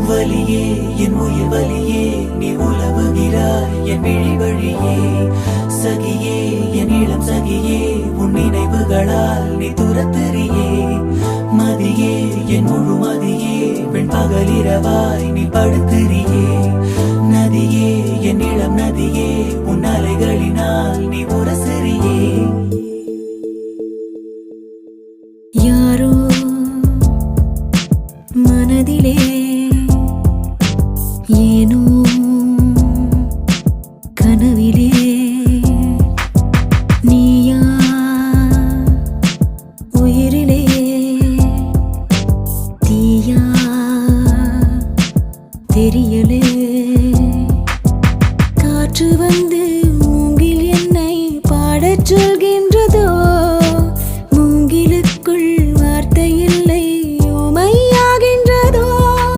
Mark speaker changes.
Speaker 1: வலியே என் உயிர் வலியே நீ உலவுகிறாய் என் விழி வழியே சகியே என் இளம் சகியே உன் நினைவுகளால் நீ துரத்தெறியே மதியே என் முழு மதியே பெண் பகலிரவாய் நீ படுத்தெறியே நதியே என் இளம் நதியே உன் அலைகளினால் நீ உரசெறியே
Speaker 2: யாரோ மனதிலே ஏனோ கனவிலே நீயா உயிரிலே தீயா தெரிய